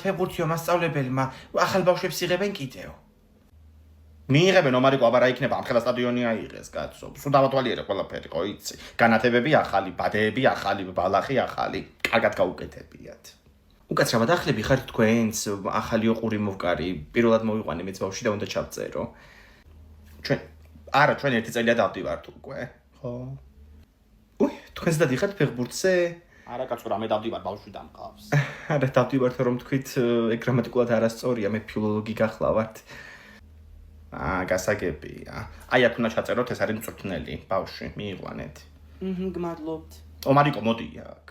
ფეხბურთიო მასწავლებელმა ახალ ბავშვებს იღებენ კიდევ. მიიღებენ ომარიკო აბარა იქნება ამ ხელა სტადიონი აიღეს კაცო. სულ დავათვალიერე ყველაფერი ხო იცი. განათებები ახალი, ბადეები ახალი, ბალახი ახალი. კარგად გაუკეთებიათ. უკაცრავად ახლები ხართ თქვენს ახალი ოყური მოვკარი. პირველად მოვიყვანე მეც ბავშვი და უნდა ჩავწერო. ჩვენ ერთი წელია დავდივართ უკვე. ხო. თქვენს დადიხართ ფეხბურთზე? არა კაცო რა მე დავდივარ ბავშვი დამყავს. არა დავდივართ რომ თქვით ეგ გრამატიკულად არასწორია მე ფილოლოგი გახლავართ. გასაგებია. აი აქ უნდა ჩაწეროთ ეს არის მწვრთნელი ბავშვი მიიყვანეთ. გმადლობთ. ომარიკო მოდი აქ.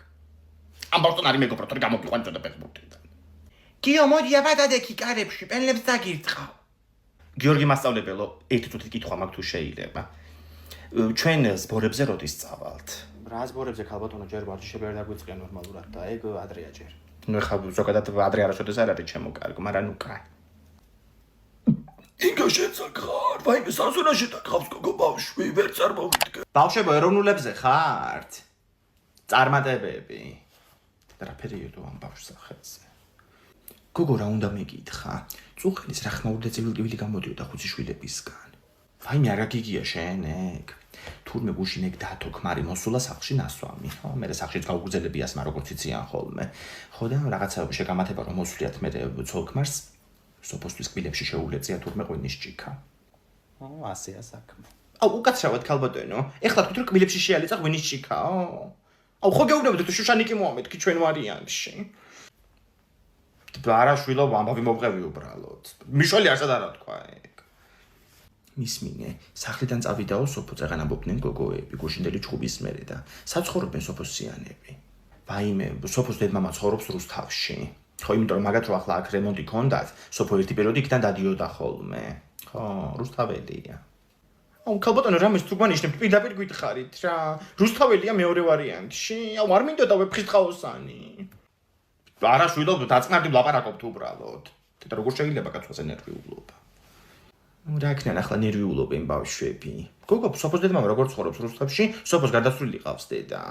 ამ ბავშვთან არის მეგობრად რომ გამოგიყვანეთ და ფეხბურთიდან. გიო მოდი აბადადექი კარებში პენლებს დაგირწყავ. გიორგი მასწავლებელო ერთი წუთით კითხვა მაქვს თუ შეიძლება. ჩვენ ზბორებზე როდის წავალთ? რა ზბორებზე ქალბატონო ჯერ ვარჯიშები არ დაგვიწყია ნორმალურად და ეგ ადრეა ჯერ. ნუ ეხლა ზოგადად ადრე არასოდეს არ არის ჩემო კარგო, მაგრამ ნუ კაი. ინგა შეცაგარ, ვაიმე საზონაში დაგხავს გოგო ბავშვი, ვერ წარმოვიდგე. ბავშვებო ეროვნულებზე ხართ? წარმატებები. რა პერიოდო ამ ბავშვს სახელზე? გოგო რა უნდა მეკითხა? წუხელის რა ხმაურდა ცივილ-ტივილი გამოდიოდა ხუთი შვილებისგან. ვაიმე არა გიგია შენ ეგ. თურმე გუშინ ეგ დათო ქმარი მოსულა სახლში ნასვამი. ხო, მე სახლშიც გაუგზელებიას, მაგრამ როგორც იციან ხოლმე. ხო და რაღაცაები შეგამათება რომ მოსuliათ მე ცოლ-ქმარს. სოფოსთვის კბილებში შეულეწია თურმე ღვინის ჭიქა. ასეა საქმე. უკაცრავად ქალბატონო, ეხლა თქვით რომ კბილებში შეალეწა ღვინის ჭიქაო? ხო გეუბნებით თუ შუშანიკი მოამეთქი ჩვენ ვარიანტში. არა შვილო ამბავი მოვყევი უბრალოდ. მიშველი არსად არა თქვა ეგ. მისმინე, სახლიდან წავიდაო სოფო წეღან ამბობდნენ გოგოები, გუშინდელი ჩხუბის მერე და საცხოვრობენ სოფოსიანები. ვაიმე, სოფოს დედმამა ცხოვრობს რუსთავში. ხო, იმიტომ რომ მაგათ რო ახლა აქ რემონტი ქონდათ, სოფო ერთი პერიოდი იქიდან დადიოდა ხოლმე. ხო, რუსთაველია. ქალბატონო რამეს თუ გვანიშნებთ პირდაპირ გითხარით რა. რუსთაველია მეორე ვარიანტში. არ მინდოდა ვეფხისტყაოსანი. არა შვილო დაწნარდი ვლაპარაკობთ უბრალოდ. და როგორ შეიძლება კაცვას ენერგიულობა? რა ქნან ახლა ნერვიულობენ ბავშვები. გოგო სოფოს დედმამა როგორ ცხოვრობს რუსთავში, სოფოს გარდაცვლილი ყავს დედა.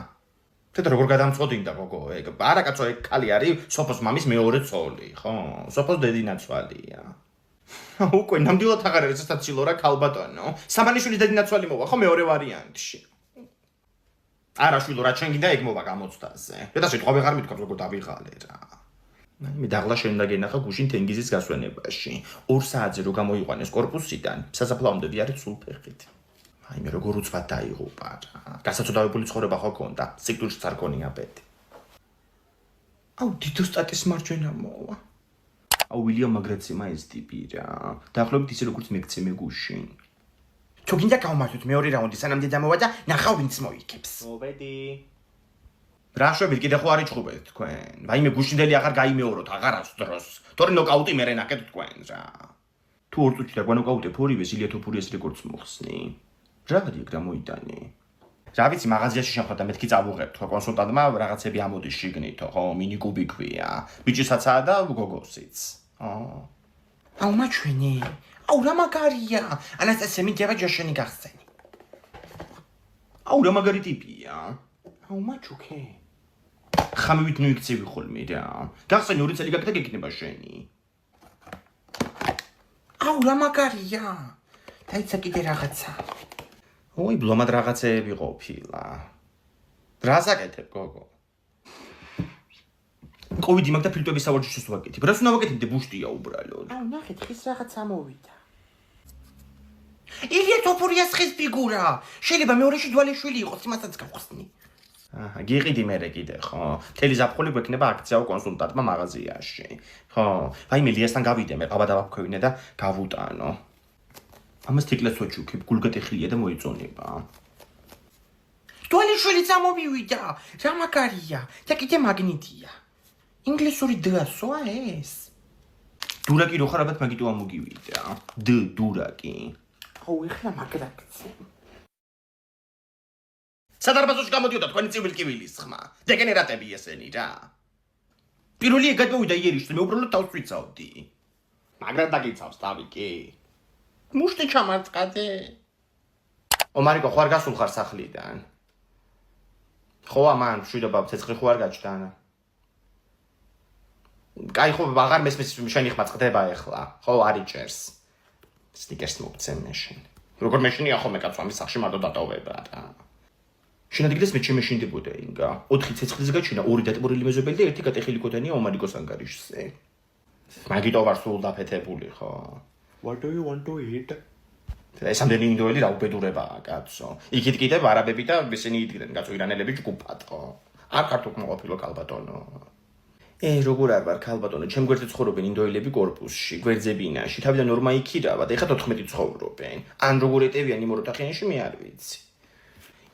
და როგორ გადამწყვეტინდა გოგო ეგ? არა კაცო ეგ კალი არის სოფოს მამის მეორე ცოლი, ხო? სოფოს დედინაცვალია. უკვე ნამდვილად აღარ არის სასაცილო რა ქალბატონო. სამანიშვილის დედინაცვალი მოვა ხო მეორე ვარიანტში. არა შვილო რა ჩვენ გინდა ეგ მოვა გამოცდაზე. და სიტყვა ვეღარ მithქვამს როგორ დავიღალე რა. მე დაღლა შენ უნდა გენახა გუშინ თენგიზის გასვენებაში. 2 საათზე რო გამოიყვანეს კორპუსიდან, სასაფლაომდე ვიარეთ სულ ფეხით. აიმე როგორ უცბად დაიღუპა რა. გასაცოდავებული ცხოვრება ხო ქონდა, სიკვდილშიც არ ქონია ბედი. დიდოსტატის მარჯვენა მოვა. ვილიამ მაგრაცი ის ტიპი რა. დაახლოებით ისე როგორც მეკცემე გუშინ. თუ გინდა გავმართოთ მეორე რაუნდი სანამ დედა მოვა და ნახავ ვინც მოიქებს. მოვედი. რა შვებით კიდე ხო არის ჩხუბეთ თქვენ? ვაიმე გუშინდელი აღარ გაიმეოროთ აღარავს დროს. თორე ნოკაუტი მერე ნახეთ თქვენ რა. თუ 2 წუთი და გვანოკაუტებ ორივეს ილია თოფურიას რეკორდს მოხსნი. რა გადია გამოიტანი? რა ვიცი მაღაზიაში შევხვდა და მეთქი წავუღებთ ხო კონსულტანტმა რაღაცები ამოდის შიგნითო ხო მინი კუბი ქვია. ბიჭისაცაა და გოგოსიც. მაჩვენი. რა მაგარია. ანასტასია მიდება ჯაშენი გახსენი. რა მაგარი ტიპია. მაჩუქე. ხამივით ნუ იქცევი ხოლმე რა. გახსენი 2 წელი გაკეთა გეკნება შენი. რა მაგარია. დაიცა კიდე რაღაცა. ბლომად რაღაცეები ყოფილა. რა საკეთებ გოგო? კოვიდი მაგ და ფილტვების სავარჯიშოს ვაკეთებ. რას უნდა ვაკეთებდე ბუშტია უბრალოდ. ნახეთ ხის რაღაცა მოვიდა. ილია თოფურიას ხის ფიგურა. შეიძლება მეორეში დვალეშვილი იყოს, იმასაც გავხსნი. გიყიდი მერე კიდე ხო? მთელი ზაფხული გვექნება აქციაო კონსულტანტმა მაღაზიაში. ხო, ვაიმე ლიასთან გავიდე მე ყავა დავაფქვევინე და გავუტანო. ამას თიკლას ვაჩუქებ, გულგატეხილია და მოიწონება. დვალეშვილიც ამოვივიდა. რა მაგარია. და კიდე მაგნიტია. ინგლისური დასოა ეს. დურაკი რო ხარ ალბათ მაგიტო ამოგივიდა. დურაკი. ეხლა მაგრაკცე. სადარბაზოში გამოდიოდა თქვენი ცივილ-ტივილის ხმა. დეგენერატები ესენი რა. პირველი ეგ გადმოვიდა იერიშზე, მე უბრალოდ თავს ვიცავდი. მაგრამ დაგიცავს თავი კი. მუშტი ჩამარწყადე. ომარიკო ხარ გასულ ხარ სახლიდან. ხო ამან შვიდობა ცეცხლი ხო არ გაჩდანა. კაი ხო აღარ მესმის შენი ხმა წდება ეხლა ხო არ იჭერს სნიკერს მოგცემ მე შენ როგორ მეშინია ხოლმე კაცო ამის სახში მარტო დატოვება რა შენადგილეს მე შემეშინდებოდა ინგა 4 ცეცხლის გაჩინა 2 დატბორილი მეზობელი და 1 გატეხილი კოტენია ომარიკოს ანგარიშზე მაგიტო ვარ სულ დაფეთებული ხო What do you want to eat? ეს ამდენი ინდოელი რა უბედურებაა კაცო იქით კიდევ არაბები და ისინი იდგნენ კაცო ირანელები ჯგუფად ხო არ ქართულ მოყოფილო კალბატონო როგორ არ ვარ ქალბატონო ჩემ გვერდზე ცხოვრობენ ინდოელები კორპუსში გვერდზებინაში თავიდან ნორმა იქირავა და ეხა 14 ცხოვრობენ ან როგორ ეტევიან იმ ოროთახიანში მე არ ვიცი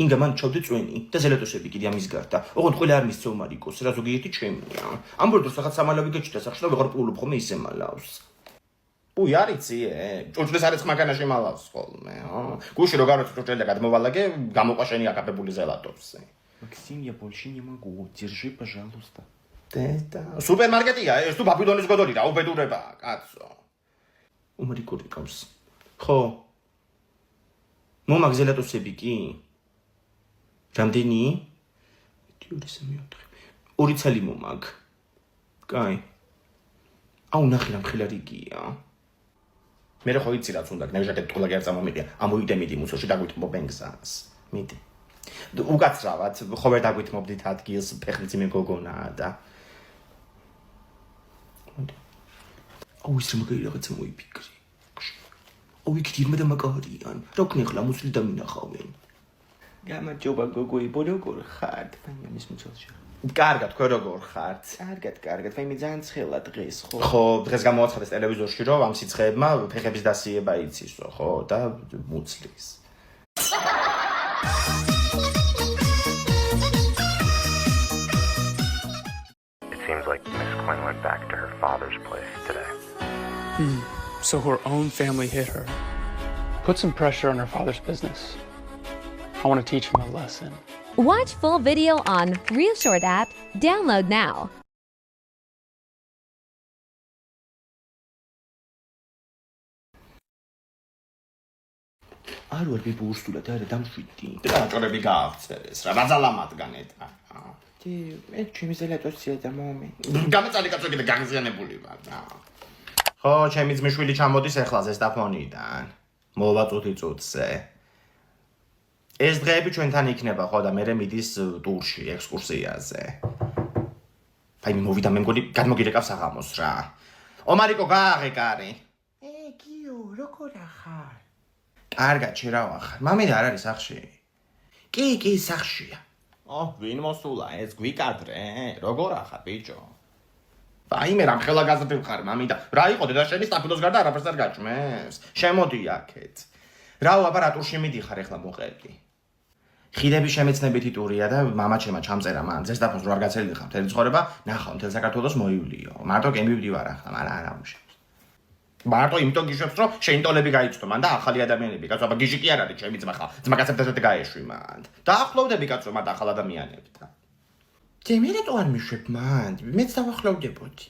ინგა მან ჩავდე წვენი და ზელატოსები კიდე ამის გარდა ოღონდ ყველა არ მისცე ომარიკოს რა ზოგიერთი ჩემია ამ ბოლოს რაღაც სამალავი გაჩნდა სახში და ვეღარ პულობ ხოლმე ისე მალავს უი არიცი ჭურჭლის არის მაგანაში მალავს ხოლმე გუში რო გარეთ ჭურჭელი და გადმოვალაგე გამოყვა შენი აკაპებული ზელატოსი Максим, я больше не могу. Держи, пожалуйста. და სუპერმარკეტია ეს თუ ბაბილონის გოდოლი რა უბედურებაა კაცო უმრიკური ყავს ხო მომაგ ზელატოსები კი რამდენი 2 ცალი მომაგ კაი აუ ნახე რა მხილარი გია მე რა ხო იცი რაც უნდა გნევჟაკეთ თულა გერწა მომიდია ამოიდე მიდი მუსოში დაგვითმობ ბენგზას მიდი უკაცრავად ხო ვერ დაგვითმობდით ადგილს ფეხლიც მე გოგონაა და აუ ის მაგარი რაღაცა მოიფიქრე აუ იქ ირმა და მაგარიან რა ქნი ახლა მუსლი დამინახავენ გამარჯობა გოგოებო როგორ ხართ? ფაინამის მუცელში. კარგად თქვენ როგორ ხართ? კარგად, მე ძალიან ცხელა დღეს ხო? ხო, დღეს გამოაცხადეს ტელევიზორში რომ ამ სიცხეებმა ფეხების დასიება იცისო, ხო, და მუცლის. It seems like Miss Quinn went back to her father's place today. So her own family hit her. Put some pressure on her father's business. I want to teach him a lesson. Watch full video on RealShort app. Download now. არ ვარ ბიბურსულად არა დამშვიდი. და ჭორები გააღწევეს რა ბაზალამადგანეთ. მე ჩემი ზელატოსია და მომე. გამეწალი კაცო კიდე გაღიზიანებული ვარ რა. ხო, ჩემი ძმისშვილი ჩამოდის ახლა ზესტაფონიდან. მოვაწუთი წუთზე. ეს დღეები ჩვენთან იქნება ხო და მე მიდის ტურში ექსკურსიაზე. აი მოვიდა მე მგონი გადმოგირეკავს აღამოს რა. ომარიკო გააღე კარი. გიო, როგორ ახარ? კარგად შერავახარ. მამე და არ არის სახში. კი, სახშია. ვინ მოსულა ეს გვიკადრე? როგორ ახარ ბიჭო? აი მე რამ ხელა გაზრდილ ხარ მამი და რა იყო და შენი სტაფილოს გარდა არაფერს არ გაჭმეს. შემოდი აქეთ. რა აპარატურში მიდიხარ ახლა მოყევი. ხიდების შემეცნებითი ტურია და მამაჩემა ჩამწერა მან ზესტაფონს რო არ გაცელიდიხარ მთელი ცხოვრება ნახავ მთელ საქართველოს მოივლიო. მარტო კემბივდი ვარ ახლა, მაგრამ არ ამუშავ. მარტო იმიტომ გიშვებს რომ შეინტოლები გაიწვო მან და ახალი ადამიანები. კაცო, აბა გიჟი კი არ არის ჩემი ძმა ხა. ძმა კაცებთან გაეშვი მან. დაახლოვდები კაცო მათ ახალ ადამიანებთან. მე რატო არ მიშვებ მან? მეც დავახლოვდებოდი.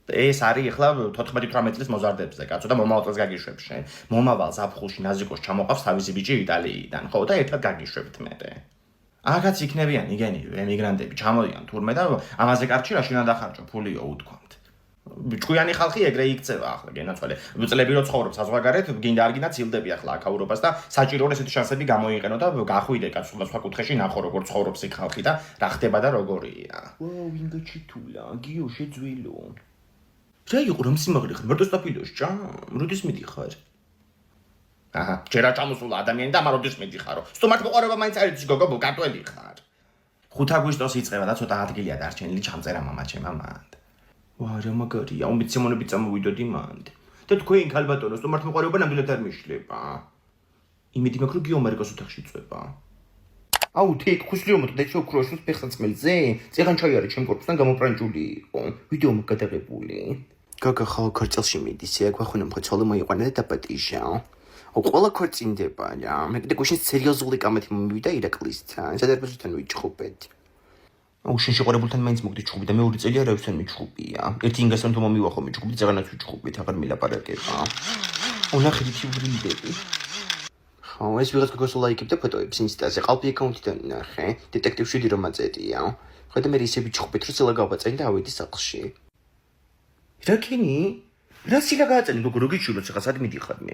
ეს არის ახლა 14-18 წლის მოზარდებზე კაცო და მომავალ წელს გაგიშვებ შენ. მომავალ ზაფხულში ნაზიკოს ჩამოყავს თავისი ბიჭი იტალიიდან, ხო და ერთად გაგიშვებთ მე. აქაც იქნებიან იგენივე ემიგრანტები ჩამოდიან თურმე და ამაზე კარჩი რა შენ დახარჯო ფულიო უთქვამთ. ჭკვიანი ხალხი ეგრე იქცევა ახლა გენაცვალე. წლები რო ცხოვრობს საზღვარგარეთ, გინდა არ გინდა ცილდები ახლა აქ ევროპას და საჭირო ესეთი შანსები გამოიყენო და გახვიდე კაცო სხვა კუთხეში ნახო როგორ ცხოვრობს იქ ხალხი და რა ხდება და როგორია. ვინ გაჩითულა? გიო შეძვილო. რა იყო რომ სიმაღლე ხარ მარტო სტაფილოში ჭა? როდის მიდიხარ? აჰა, ჯერა ჩამოსულა ადამიანი და მაროდის მიდიხარო. სტუმართ მოყარება მაინც არ იცი გოგო, კარტველი ხარ. 5 აგვისტოს იწყება და ცოტა ადგილია დარჩენილი ჩამწერა მამაჩემ ამან. ვა რა მაგარია, ამბიციონები წამოვიდოდი მანდ. და თქვენ ქალბატონო, სტუმართ მოყარება ნამდვილად არ მიშლება. იმედი მაქვს რომ გიო ამერიკას ოთახში წვება. აუ თექ ხუსლიო მოტ დეჩო ქროშოს ფეხსაცმელზე? წეღან ჩაი არის ჩემ კორპუსთან გამოპრანჭული იყო. ვიდეო მოგადაღებული. გოგო ხო ქორწილში მიდის, ეგ ვახუნა მხოცოლი მოიყვანა და დაპატიჟა. ყველა ქორწინდება რა. მე კიდე გუშინ სერიოზული კამეთი მომივიდა ირაკლისთან. სადარბაზთან ვიჭხობეთ. აუ შენ შეყარებულთან მაინც მოგდი ჩხუბი და მეორე წელი არავისთან მიჩხუბია. ერთი ინგასთან თუ მომივახო მიჩხუბი, ზეგანაც ვიჩხუბით, აღარ მილაპარაკება. აუ ნახე ვიჩივრილდები. ხო, ეს ვიღაც გოგოს ულაიკებდა ფოტოებს ინსტაზე, ყალბი აკაუნტიდან ნახე. დეტექტივ 7 რომ აწერია. ხედა მე ისე ვიჩხუბეთ რომ სილა გავაწენი და ავედი სახლში. რა ქენი? რა სილა გააწენი გოგო, როგორ გიჩვენოთ ახლა სად მიდიხარ მე?